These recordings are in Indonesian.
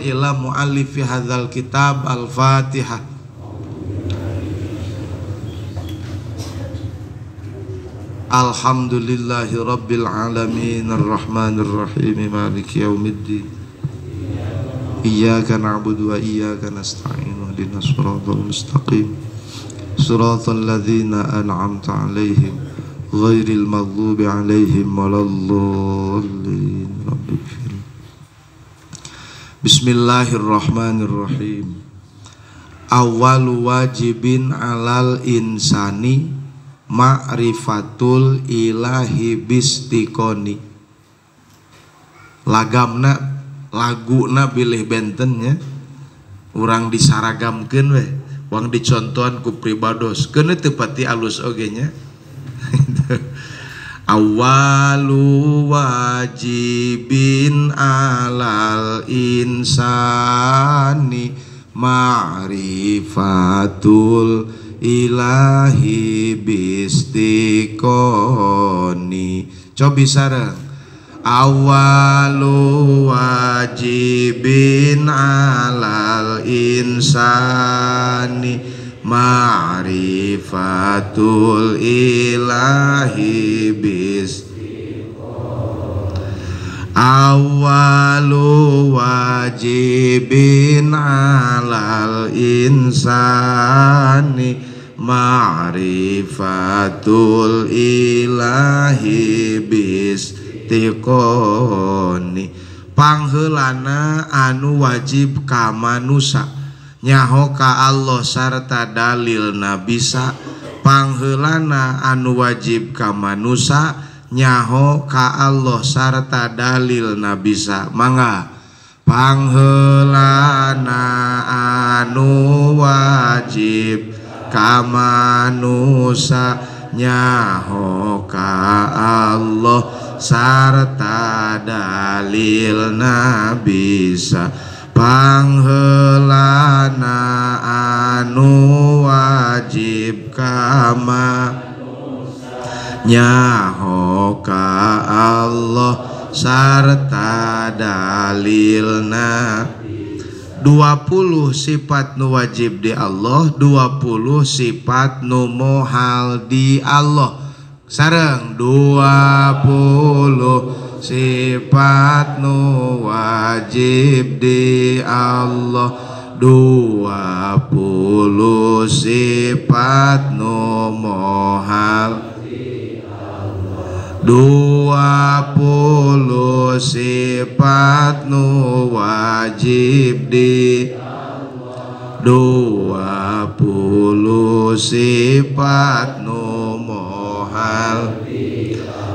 syukron ila muallifi hadzal kitab. Al-Fatihah. Alhamdulillahi rabbil alamin arrahmanir rahim maliki yaumiddin iyyaka na'budu wa iyyaka nasta'in ihdinas siratal mustaqim siratal ladzina an'amta 'alaihim ghairil maghdubi 'alaihim waladdallin. Bismillahirrahmanirrahim. Awwalu wajibin 'alal insani ma'rifatul ilahi bistiqoni. Laguna bilih bentennya urang disaragamkeun we wang dicontohan ku pribados keun teu pati alus oge nya. Awwalu wajibin alal insani ma'rifatul ilahi bistiqoni. Cobi sareng. Awalu wajibin alal insani ma'rifatul ilahi bistiqoni. Awalu wajibin alal insani ma'rifatul ilahi bistiqoni. Pangheulana anu wajib ka manusia nyaho ka Allah sarta dalilna bisa. Pangheulana anu wajib ka manusia nyaho ka Allah sarta dalilna bisa. Mangga pangheulana anu wajib ka manusia nyaho ka Allah sarta dalilna bisa. Pangheulana anu wajib ka manusia nyaho ka Allah sarta dalilna. 20 sifat nu wajib di Allah, 20 sifat nu mohal di Allah. Sareng 20 sifat nu wajib di Allah, 20 sifat nu mohal di Allah, 20 sifat nu wajib di Allah, 20 sifat nu mohal.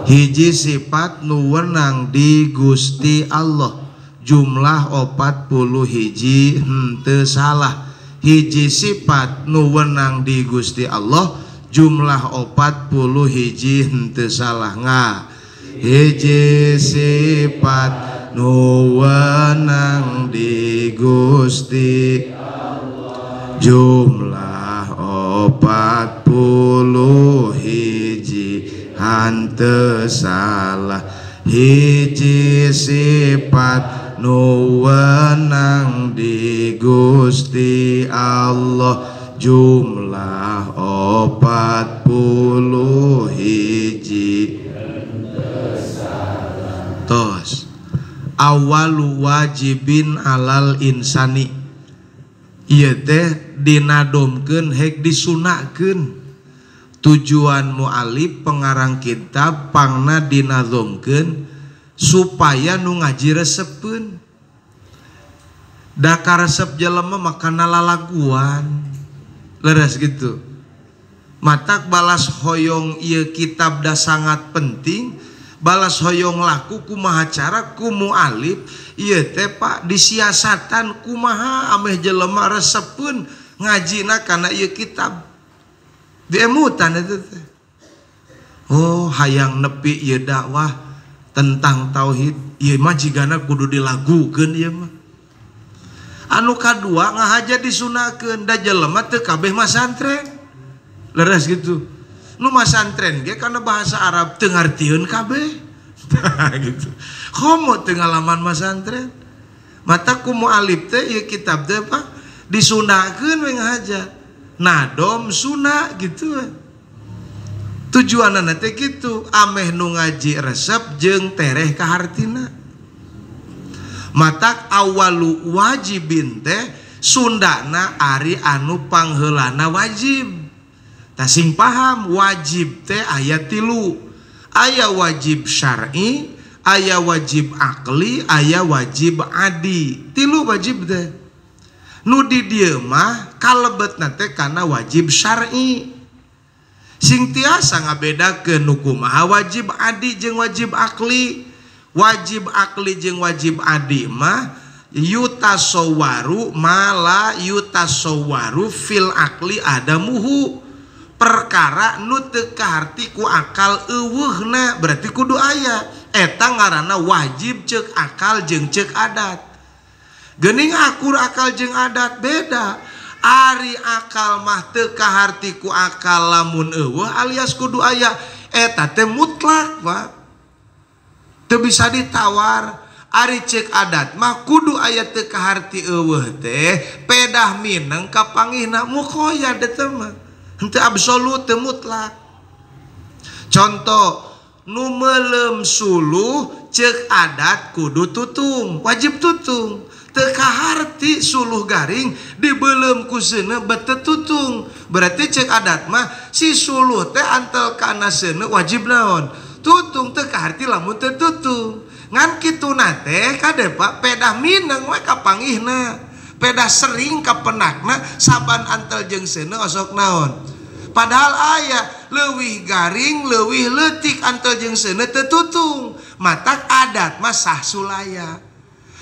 Hiji sifat nu wenang di Gusti Allah, jumlah 40 hiji henteu salah. Hiji sifat nu wenang di Gusti Allah, jumlah 40 hiji henteu salah. Hiji sifat nu wenang di Gusti Allah, jumlah 40 hiji henteu salah. Hiji sifat nu wenang di Gusti Allah, jumlah 40 hiji. Tos awalu wajibin alal insani, ieu teh dinadomkeun hek disunahkeun. Tujuan mu'alif pengarang kitab pangna dinazomkeun supaya nu ngaji resepeun. Da karesep jelema makana lalaguan leres gitu. Matak balas hoyong ieu kitab da sangat penting, balas hoyong laku kumaha cara ku mu'alif ieu teh Pak disiasatan kumaha ameh jelema resepeun ngajina kana ieu kitab. Diemutan itu teh. Oh hayang nepi ieu dakwah tentang tauhid, ieu mah jigana kudu dilagukeun ieu mah. Anu kadua ngahaja disunahkeun da jelema teu kabeh mah santren. Leres gitu. Nu mah santren ge kana bahasa Arab teu ngartieun kabeh. Gitu. Komo teu ngalaman mah santren. Mata ku mualif teh ieu kitab teh apa disunahkeun we ngahaja nadom sunah gitu. Tujuanna teh kitu ameh nu ngaji resep jeung tereh ka hartina. Matak awalu wajibin teh sundana ari anu pangheulana wajib. Tah sing paham wajib teh aya 3. Aya wajib syar'i, aya wajib akli, aya wajib adi. 3 wajib teh. Nu di dieu mah kalebetna teh kana wajib syar'i. Sing tiasa ngabedakeun nu kumaha wajib adi jeung wajib akli. Wajib akli jeung wajib adi mah yutasawwaru mala yutasawwaru fil akli adamuhu. Perkara nu teu kaharti ku akal eueuhna berarti kudu aya. Eta ngaranna wajib ceuk akal jeung ceuk adat. Geuning akur akal jeung adat beda. Ari akal mah teu kaharti ku akal lamun eueuh alias kudu aya. Eta teh mutlak, Pak. Teu bisa ditawar. Ari ceuk adat mah kudu aya teu kaharti eueuh teh pedah mineng ka panggihna mukoyad eta mah. Henteu absolut teu mutlak. Contoh nu meuleum suluh ceuk adat kudu tutung, wajib tutung. Teu kaharti suluh garing dibeuleum ku seuneu bete tutung. Berarti ceuk adat mah si suluh teh antel kana seuneu wajib naon? Tutung. Teu kaharti lamun teu tutung. Ngan kituna teh kade Pak pedah mineng we ka panggihna. Pedah sering ka penakna saban antel jeung seuneu osok naon? Padahal aya leuwih garing, leuwih leutik antel jeung seuneu teu tutung. Matak adat mah sah sulaya.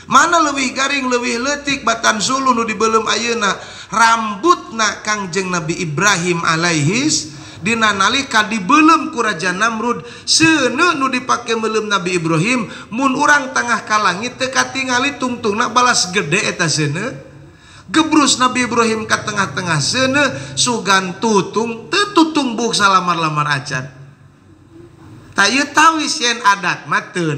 Mana leuwih garing, leuwih leutik batan suluh nu dibeuleum ayeuna rambutna Kangjeng Nabi Ibrahim alaihis dina nalika dibeuleum ku Raja Namrud seuneu nu dipake meuleum Nabi Ibrahim mun urang tengah ka langit teu katingali tungtungna balas gede eta seuneu. Gebrus Nabi Ibrahim ka tengah-tengah seuneu sugan tutung teu tutung buk salamar-lamar acan. Ta ieu tawis yen adat mah teu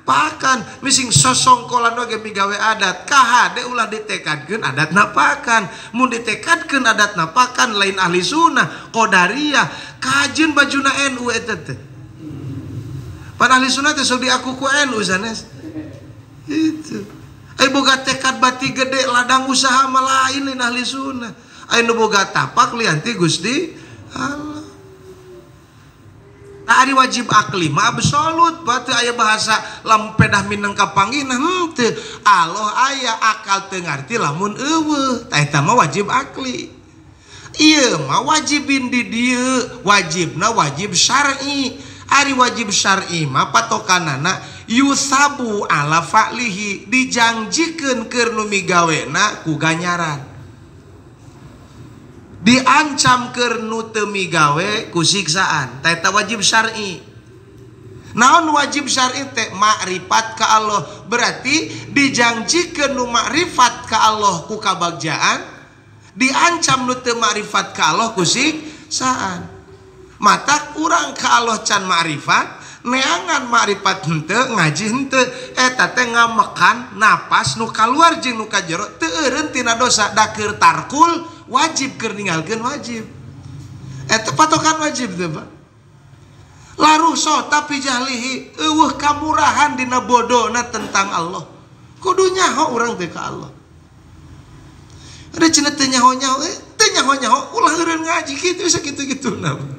pakan mising sosongkolan oge migawe adat kahade ulah ditekadkeun adat napakan. Mun ditekadkeun adat napakan lain ahli sunnah qadariyah kajeun bajuna NU eta teh. Pan ahli sunnah teh sok diaku ku NU sanes. Itu. Ai boga tekad bati gede ladang usaha mah lain lain ahli sunnah. Ai nu boga tapak lianti Gusti Allah. Nah, ari wajib akli mah absolut berarti aya bahasa lamun pedah mineng ka panggihna henteu Allah aya akal teu ngarti lamun eueuh tah eta mah wajib akli. Ieu mah wajibin di dieu wajibna wajib syar'i. Ari wajib syar'i mah patokanana yusabu ala fa'lihi dijanjikeun keur nu migawena ku ganjaran. Diancam keur nu teu migawe ku siksaan. Tah eta wajib syar'i. Naon wajib syar'i teh? Makrifat ka Allah. Berarti dijanjikeun nu makrifat ka Allah ku kabagjaan, diancam nu teu makrifat ka Allah ku siksaan. Matak urang ka Allah can makrifat, neangan makrifat henteu, ngaji henteu. Eta teh ngamekan napas nu kaluar jeung nu ka jero teu eureun tina dosa da keur tarkul wajib keur ninggalkeun wajib. Eta patokan wajib teh Pak. Laruh so tapi jahlihi eueuh kamurahan dina bodona tentang Allah. Kudu nyaho urang teh ka Allah. Ada cenah teh nyaho-nyaho, teh nyaho-nyaho ulah eureun ngaji kitu sakitu-kituna.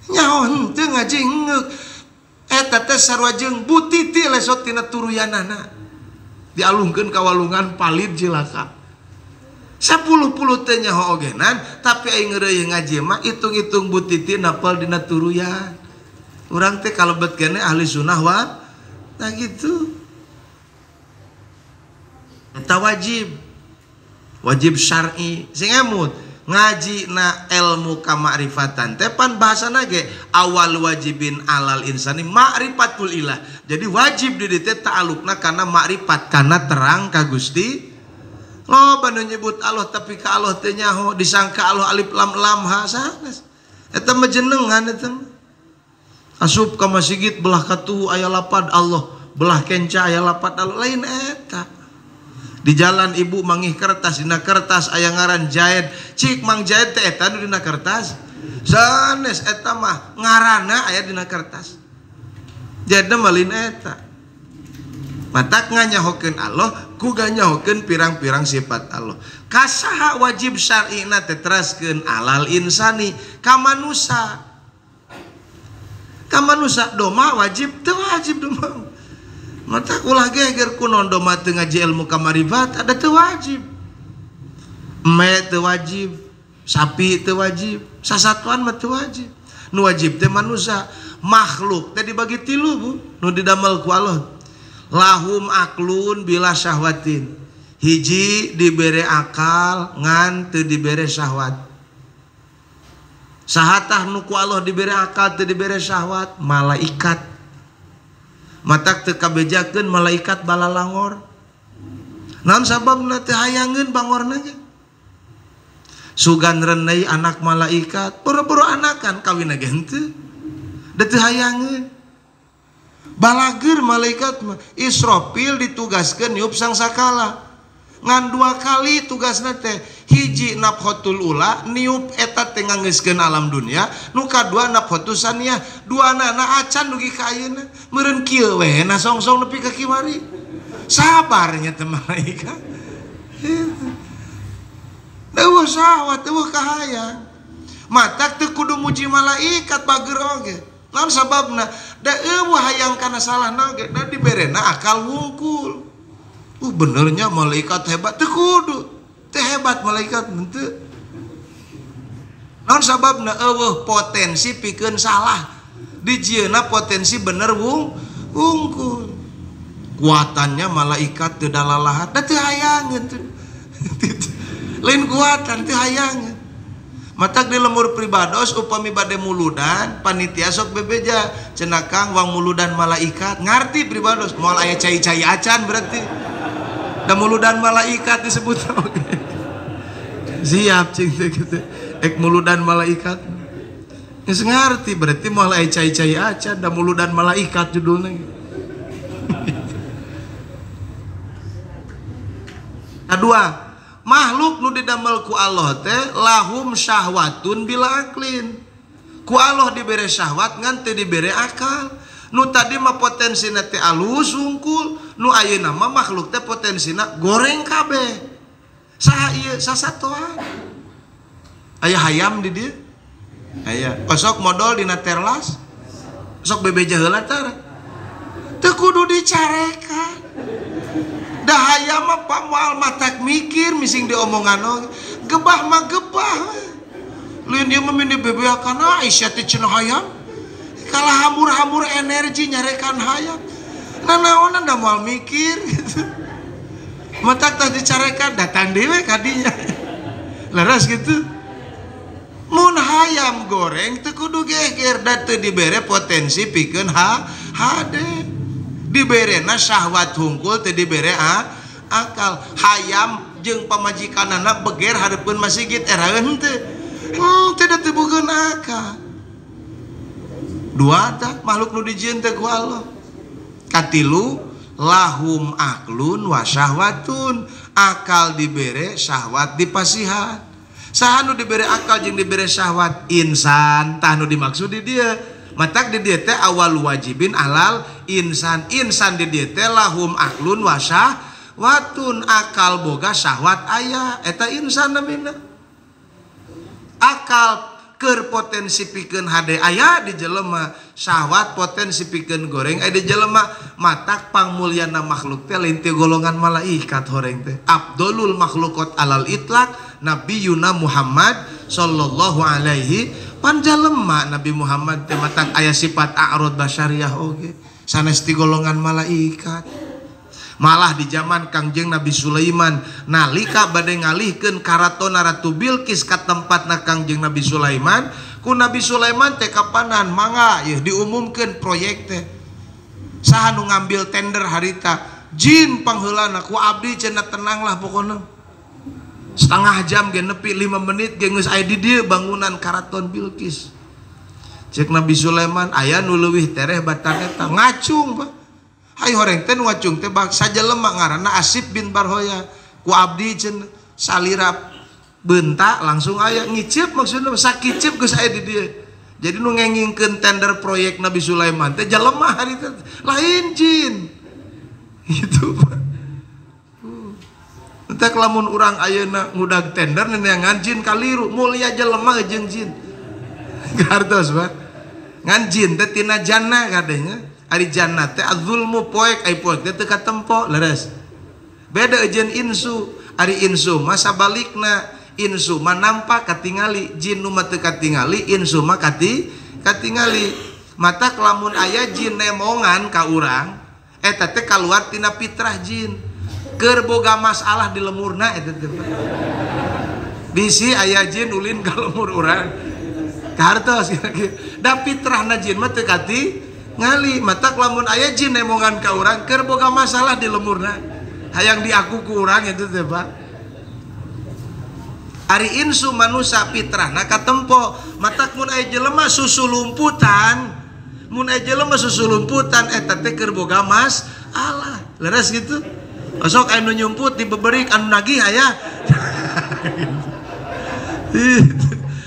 Nyaho henteu ngaji ngeuk. Eta teh sarua jeung butiti lesot tina turuyanana. Dialungkeun ka walungan palit jilaka. 10 teh nyaho ogenan tapi aing ngeureuyeuh ngaji mah hitung-hitung butiti napal dina turuyan. Urang teh kalebet keneh ahli sunnah wa nah gitu. Eta wajib syar'i. Sing emut ngaji na ilmu kamakrifatan teh pan bahasana ge awal wajibin alal insani ma'rifatul ilah. Jadi wajib di dieu teh ta'alluqna kana makrifat kana terang ka Gusti. Lo banu nyebut Allah tapi ka Allah teh nyaho disangka Allah alif lam lam ha sanes. Eta mah jenengan eta. Asup ka masjid belah katu aya lapad Allah belah kenca aya lapat alus lain eta. Di jalan ibu mangih kertas, dina kertas aya ngaran Jaid, cik Mang Jaid teh eta nu dina kertas. Sanes eta mah ngaranna aya dina kertas. Jadi malin eta. Matak nganyahokeun Allah, ku ganyahokeun pirang-pirang sifat Allah. Kasaha wajib syar'ina tetraskeun alal insani ka manusia. Ka manusia doma wajib teu wajib doma. Matak ulah geger kunon doma teu ngaji ilmu kamarifat ada teu wajib. Eme teu wajib, sapi teu wajib, sasatuan mah teu wajib. Nu wajib teh manusia, makhluk teh dibagi tilu Bu, nu didamel ku Allah. Lahum aklun bila syahwatin, hiji dibere akal ngan teu dibere syahwat. Sahatah nu ku Allah dibere akal teu dibere syahwat? Malaikat. Matak teu kabejakeun malaikat balalangor. Naon sababna teu hayangeun bangorna ge? Sugan renei anak malaikat, boro-boro anakan kawin ge henteu. Da teu hayangeun. Balager malaikat mah Israfil ditugaskeun niup sangsakala. Ngan 2 kali tugasna teh, hiji nafhatul ula niup eta teh nganggeuskeun alam dunia, nu kadua nafhatus saniyah, duanana acan dugi ka ayeuna. Meureun kieu we na songsong nepi ka kiwari. Sabarnya teh malaikat. Eueuh syahwat, eueuh kahayang. Matak teu kudu muji malaikat bager oge. Naon sababna? Da eueuh hayang kana salah nage, da diberena akal wungkul. Benernya malaikat hebat, teu kudu. Teu hebat malaikat henteu. Naon sababna? Eueuh potensi pikeun salah. Dijieuna potensi bener wungkul. Kuatannya malaikat teu dalalahat, da teu hayangeun teu. Lain kuatan teu hayangeun. Matak di lemur pribados upami bade muludan panitia sok bebeja cenah Kang wang muludan malaikat ngarti pribados moal aya cai-cai acan berarti da muludan malaikat disebut oke. Siap cing teh kitu ek muludan malaikat geus ngarti berarti moal aya cai-cai acan da muludan malaikat judulna. Kedua, makhluk nu didamel ku Allah teh lahum syahwatun bila aklin. Ku Allah dibere syahwat ngan teu dibere akal. Nu tadi mah potensina teh alus hungkul, nu ayeuna mah makhluk teh potensina goreng kabeh. Saha ieu sasatoan. Aya hayam di dieu? Aya. Osok modal dina terlas. Sok bebeja heula tara. Teu kudu dicarekan. Dahaya mah pamual matak mikir mising diomongan gebah mah gebah. Lain dia memini bebeakan Aisyah teh cenah hayam. Kalah hamur-hamur energi nyarekan hayam. Nah naonan da moal mikir gitu. Matak tah dicarekan datang dewe kadinya. Leres gitu. Mun hayam goreng teu kudu geger da teu dibere potensi pikeun hade. Diberena syahwat hungkul teu dibere akal. Hayam jeung pamajikanana beger hareupkeun masjid eraeun teu. Teu da teu bukeun akal. Dua tah makhluk nu dijieun teh ku Allah. Katilu lahum aklun wa syahwatun. Akal dibere, syahwat dipasihan. Saha nu dibere akal jeung dibere syahwat? Insan tah nu dimaksud di dieu. Matak di dieu teh awal wajibin alal insan. Insan di dieu teh lahum aklun wa syahwatun. Akal boga syahwat aya eta insan namina. Akal keur potensi pikeun hade aya di jelema, syahwat potensi pikeun goreng aya di jelema. Matak pangmulyana makhluk teh lain teu golongan malaikat horeng teh. Abdulul makhluqat alal itlaq nabiyuna Muhammad sallallahu alaihi panjalema Nabi Muhammad teh matak aya sifat a'rad basyariah oge sanes ti golongan malaikat. Malah di zaman Kangjeng Nabi Sulaiman nalika bade ngalihkeun karatona Ratu Bilqis ka tempatna Kangjeng Nabi Sulaiman, ku Nabi Sulaiman teh kapanan mangga yeuh diumumkeun proyek teh. Saha nu ngambil tender harita? Jin pangheulana ku abdi cenah tenanglah pokona. Setengah jam ge nepi 5 menit ge geus aya di dieu bangunan karaton Bilqis. Cek Nabi Sulaiman aya nu leuwih tereh batang eta ngacung Pak. Hai horeng teh wacung teh bangsa jelema ngaranna Asif bin Barhoya ku abdi cenah salirap bentak langsung aya ngicip maksudna sakicip geus aya di dieu. Jadi nu ngengingkeun tender proyek Nabi Sulaiman teh jelema hari teh lain jin. Gitu. Entah lamun urang ayeuna ngudag tender neangan jin kaliru mulia jelema jeung jin. Gartos Pak. Ngan jin teh tina jannah kadenya. Ari jannah teh adzulmu poek ai poek teh teu katempo leres. Beda jeung insu. Ari insu mah sabalikna. Insu mah nampak katingali, jin nu mah teu katingali, insu mah katingali. Mata lamun aya jin nemongan ka urang, eta teh kaluar tina fitrah jin. Keur boga masalah di lemurna eta teh. Bisi aya jin ulin ka lemur urang. Kartos da fitrahna jin mah teu katingali. Mata lamun aya jin nemongan ka urang keur boga masalah di lemurna. Hayang diaku ku urang eta teh Pak. Ari insu manusia fitrahna katempo matak mun aya jelema susulumputan mun aya jelema susulumputan eta teh keur boga masalah leres gitu sok anu nyumput dibeberik anu nagih aya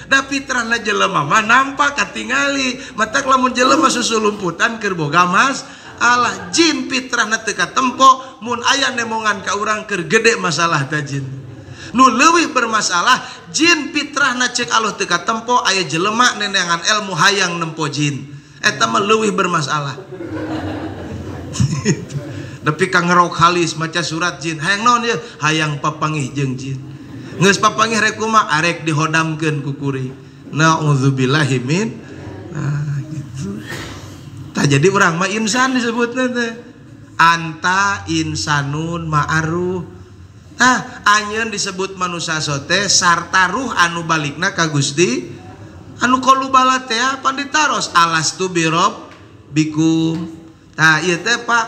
da fitrahna jelema mah nampak katingali matak lamun jelema susulumputan keur boga masalah jin fitrahna teu katempo mun aya nemongan ka urang keur gede masalah teh jin. Nu leuwih bermasalah jin fitrahna cek Allah teu katempo aya jelema neneangan ilmu hayang nempo jin eta mah leuwih bermasalah. Tapi kang ngerok halis maca surat jin hayang naon ieu hayang papangih jeung jin geus papangih rek kumaha arek dihodamkeun ku kuring naudzubillahi min gitu. Tah jadi urang mah insan disebutna teh anta insanun ma'aruf. Nah, anjeun disebut manusia sote sarta ruh anu balikna ka Gusti anu kolubala teh panditaros alastu birob bikum. Nah, ieu teh Pak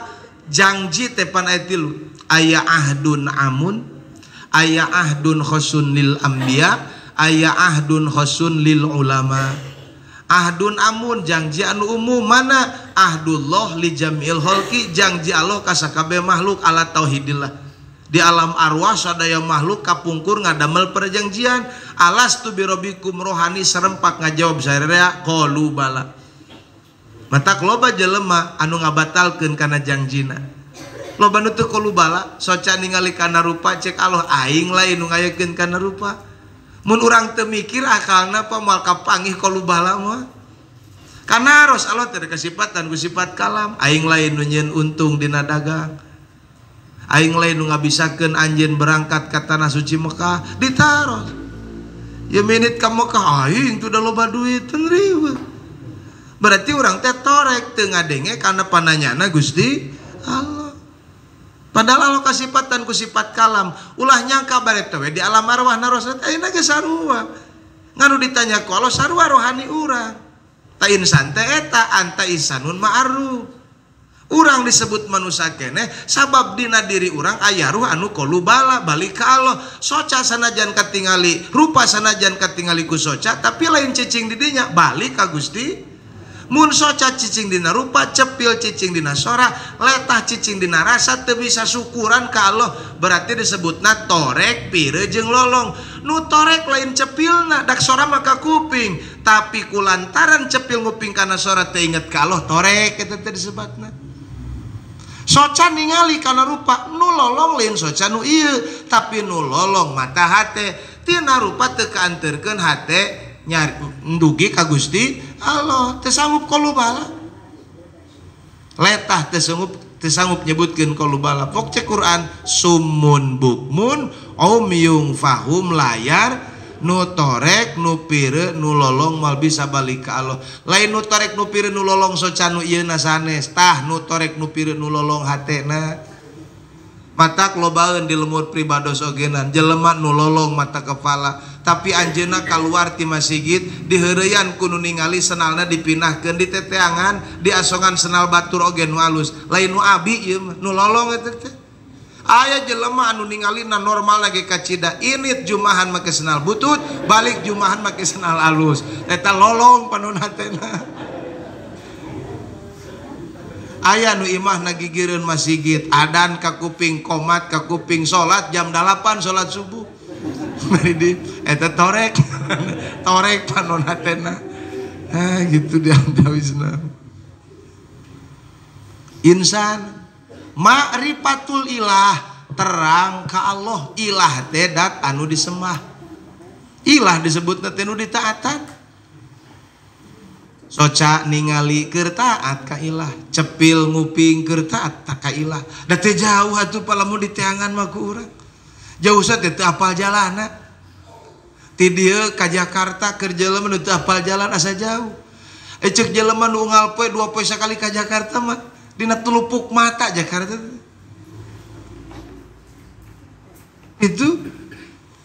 janji teh pan aya tilu aya ahdun amun aya ahdun khosun lil anbiya aya ahdun khosun lil ulama. Ahdun amun janji anu umum mana ahdullah li jamil khalqi janji Allah ka sakabeh makhluk ala tauhidillah. Di alam arwah sadaya makhluk kapungkur ngadamel perjanjian alastu birobikum rohani serempak ngajawab saarea qalu bala. Matak loba jelema anu ngabatalkeun kana janjina. Loba nu teu qalu bala soca ningali kana rupa cek Allah aing lain nu ngayakeun kana rupa. Mun urang teu mikir akalna pa moal kapanggih qalu bala mah. Kana ros Allah teu kasifatan ku sifat kalam aing lain nu nyieun untung dina dagang. Aing lain nu ngabisakeun anjeun berangkat ka tanah suci Mekah ditaros. Ya menit ka Mekah aing teu da loba duit teu riweuh. Berarti urang teh torek teu ngadenge kana pananyana Gusti Allah. Padahal Allah kasifatan ku sifat kalam. Ulah nyangka bareta we di alam arwah naros ayeuna ge sarua. Nganu ditanya ku Allah sarua rohani urang. Ta insan teh eta anta insanun ma'aruf. Urang disebut manusia keneh sabab dina diri urang aya ruh anu kolubala balik ka Allah. Soca sanajan katingali rupa sanajan katingali ku soca tapi lain cicing di dinya balik ka Gusti. Mun soca cicing dina rupa cepil cicing dina sora letah cicing dina rasa teu bisa syukuran ka Allah berarti disebutna torek pire jeung lolong. Nu torek lain cepilna dak sora maka kuping tapi kulantaran cepil nguping kana sora teu inget ka Allah torek eta teh disebutna. Soca ningali kana rupa nu lolong lain soca nu ieu tapi nu lolong mata hate tina rupa teu kaanteurkeun hate nyari ndugi ka Gusti Allah teu sanggup kolubala letah teu sanggup nyebutkeun kolubala pok cek Quran summun bukmun umyung fahum layar nu torek nu pire nu lolong mal bisa balik ka Allah lain nu torek nu pire nu lolong soca nu ieu na sanes tah nu torek nu pire nu lolong hatena matak lobaeun di lemur pribados ogenan jelema nu lolong mata kepala tapi anjeunna kaluar ti masjid diheureuyan ku nu ningali senalna dipinahkeun di teteangan di asongan senal batur oge nu alus lain nu abi ieu mah nu lolong eta teh. Aya jelema anu ningalina normal lagi kacida init jumahan make senal butut balik jumahan make senal alus eta lolong panunatena Aya nu imah nagigireun masjid, adan ka kuping, qomat ka kuping, salat jam 8 salat subuh. Mari di eta torek. Torek panonatena. Gitu dia dawisna. Insan ma'rifatul ilah, terang ka Allah. Ilah teh dat anu disembah. Ilah disebutna teh nu ditaatan. Soca ningali keur taat ka ilah, cepil nguping keur taat ka ilah. Da teh jauh atuh palamun diteangan mah ku urang. Jauh sa teh teu apal jalanna. Ti dieu ka Jakarta keur jelema nu teu apal jalan asa jauh. Ceuk jelema nu unggal poe 2 poe sakali ka Jakarta mah dina tulupuk mata Jakarta. Itu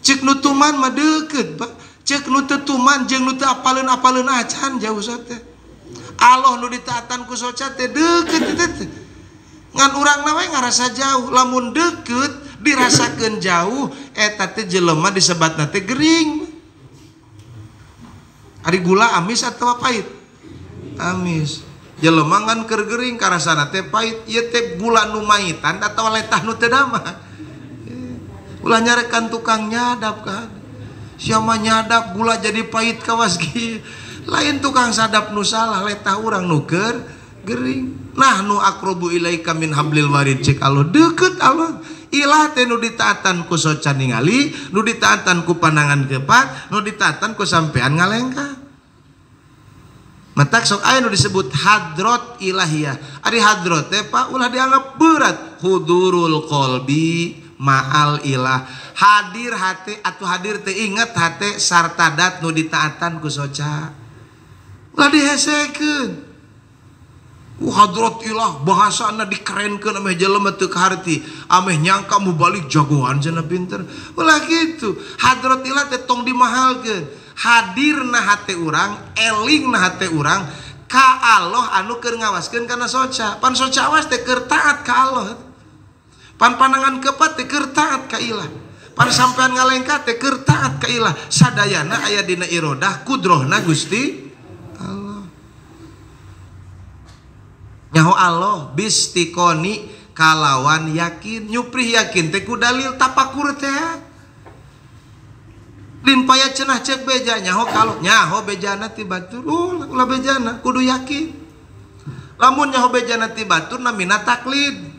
ceuk nu tuman mah deukeut, Pak. Cek nu teu tuman jeung nu teu apaleun-apaleun acan jauh sa teh. Allah nu ditaatan ku soca teh deukeut teh. Ngan urangna we ngarasa jauh, lamun deukeut dirasakeun jauh eta teh jelema disebatna teh gering. Ari gula amis atawa pait? Amis. Jelema ngan keur gering karasana teh pait, ieu teh gula nu maitan atawa letah nu teu damah. Ulah nyarekan tukang nyadap kan. Siapa nyadap gula jadi pahit kawas lain tukang sadap nu salah letah urang nuker gering. Nah nu akrobu ilaika min hablil warid cek Allah deket Allah. Ilah teh nu ditaatan ku soca ningali, nu ditaatan ku pandangan kepat, nu ditaatan ku sampean ngalengka. Matak sok aya nu disebut hadrot ilahiyah. Ari hadrot teh Pak ulah dianggap berat. Hudurul qalbi ma'al ilah, hadir hati atau hadir teh inget hati sarta dat nu ditaatan ku soca ulah dihesekeun. Hadrat ilah bahasana dikerenkeun ameh jelema teu kaharti, ameh nyangka mu balik jagoan cenah pinter. Ulah kitu. Hadrat ilah teh tong dimahalkeun. Hadirna hati urang, elingna hati urang ka Allah anu keur ngawaskeun kana soca. Pan soca awas teh keur taat ka Allah. Pan pandangan kepat teh keur taat ka ilah. Pan sampean ngalengka teh keur taat ka ilah. Sadayana aya dina irodah kudrohna Gusti Allah. Nyaho Allah bistikoni kalawan yakin, nyuprih yakin teh ku dalil tapakur teh. Lin paya cenah cek beja nyaho kalau nyaho bejana ti batur. Ulah bejana kudu yakin. Lamun nyaho bejana ti batur namina taklid.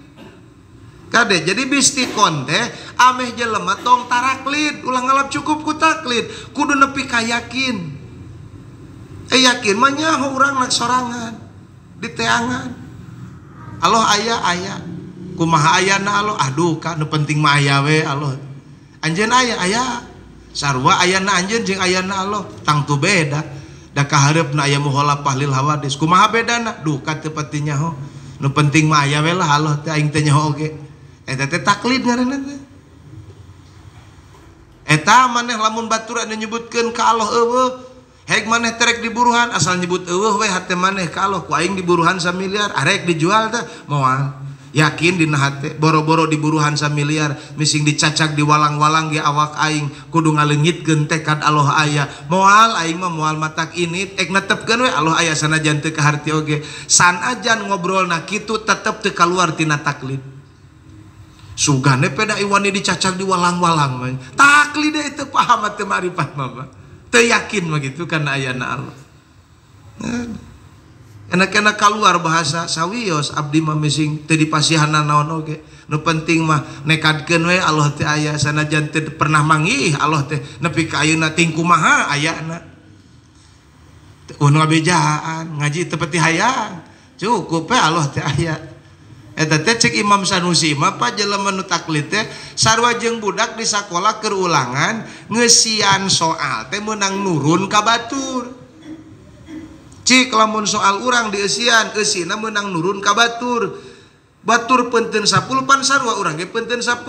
Kade jadi bistikon teh ameh jelema tong taraklid, ulah ngalap cukup ku taklid, kudu nepi ka yakin. Yakin mah nyaho urang nak sorangan diteangan. Allah aya kumaha ayana Allah, aduh ka nu penting mah aya we Allah. Anjeun aya sarua ayana anjeun jeung ayana Allah tang tu beda. Da kahareupna aya muhola pahlil hawadis, kumaha bedana? Duh ka teu pati nyaho, nu penting mah aya we lah Allah teh aing teh nyaho oge. Eta teh taklid ngaranna teh. Eta maneh lamun batur anu nyebutkeun ka Allah eueuh, hek maneh terek diburuhan asal nyebut eueuh we hate maneh ka Allah ku aing diburuhan 1 miliar, arek dijual teh moal. Yakin dina hate boro-boro diburuhan 1 miliar, mising dicacak di walang-walang ge awak aing kudu ngaleungitkeun tekad Allah aya. Moal aing mah moal matak ini ek netepkeun we Allah aya sanajan teu kaharti oge. Sanajan ngobrolna kitu tetep teu kaluar tina taklid. Sugane peda iwani dicacak di walang-walang mah. Taklid itu paham teu marifat mah. Teu yakin mah gitu kana ayana Allah. Enak-enak keluar bahasa sawios abdi mah mising teu dipasihanna naon oge. Nu penting mah nekadkeun we Allah teh aya sanajan teu pernah mangih Allah teh nepi ka ayeuna ting kumaha ayana. Teu ngabejaan, ngaji teu peti hayang. Cukup we Allah teh aya. Eta teh cek Imam Sanusi mah pa jelema nu taklid teh sarua jeung budak di sakola keur ulangan ngeusian soal teh meunang nurun ka batur. Cik lamun soal urang dieusian, eusina meunang nurun ka batur. Batur peunteun 10 pan sarua urang ge peunteun 10.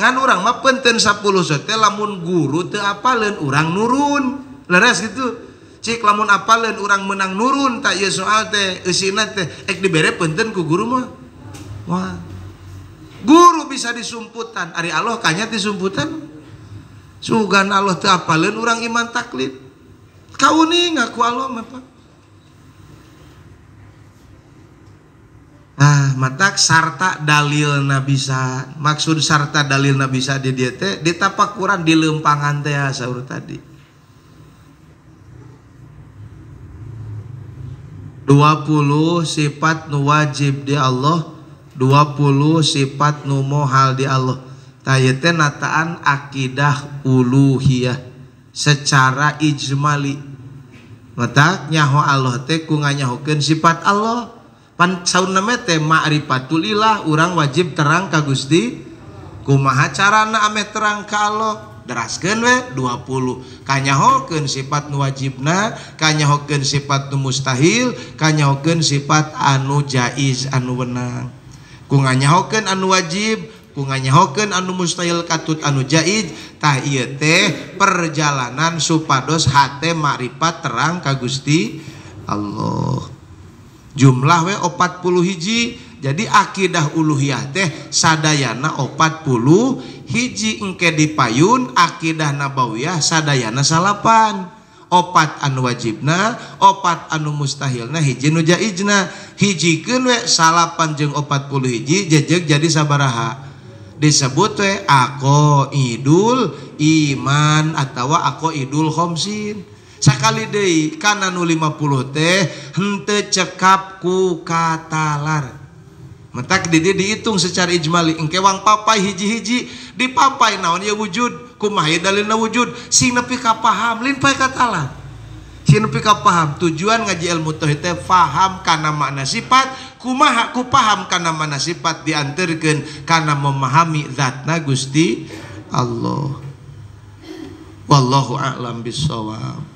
Ngan urang mah peunteun 10 teh lamun guru teu apaleun urang nurun. Leres gitu. Cik lamun apaleun urang meunang nurun tak ieu soal teh eusina teh ek dibere peunteun ku guru mah. Wah, guru bisa disumputan, ari Allah kanya disumputan. Sugan Allah teu apaleun urang iman taklid. Kauning ngaku Allah mah Pak. Matak sarta dalil bisa. Maksud sarta dalil bisa di dieu teh ditapakuran di lempangan teh saur tadi. 20 sifat nu wajib di Allah, 20 sifat nu mohal di Allah. Tah ieu teh nataan akidah uluhiyah secara ijmali. Matak nyaho Allah teh ku nganyahokeun sifat Allah. Pan sauna teh ma'rifatulillah urang wajib terang ka Gusti kumaha carana ame terang ka Allah deraskeun we 20 kanyahokeun sifat nu wajibna kanyahokeun sifat nu mustahil kanyahokeun sifat anu jaiz anu wenang ku nganyahokeun anu wajib ku nganyahokeun anu mustahil katut anu jaiz tah ieu teh perjalanan supados hate ma'rifat terang ka Gusti Allah. Jumlah we 40 hiji. Jadi akidah uluhiyah teh sadayana 40 hiji engke dipayun akidah nabawiyah sadayana 8 opat anu wajibna opat anu mustahilna hiji nu jaizna hijikeun we 8 jeung 40 hiji jejeg jadi sabaraha disebut we aqaidul iman atawa aqaidul khamsin. Sakali deui kana nu 50 teh henteu cekap ku katalar. Mentak di dihitung secara ijmali engke wang papai hiji-hiji dipapai naon ieu wujud kumaha dalilna wujud sing nepi ka paham lin pae katalar. Sing nepi ka paham tujuan ngaji ilmu tauhid teh paham kana makna sifat kumaha ku paham kana makna sifat dianterkeun kana memahami zatna Gusti Allah. Wallahu a'lam bissawab.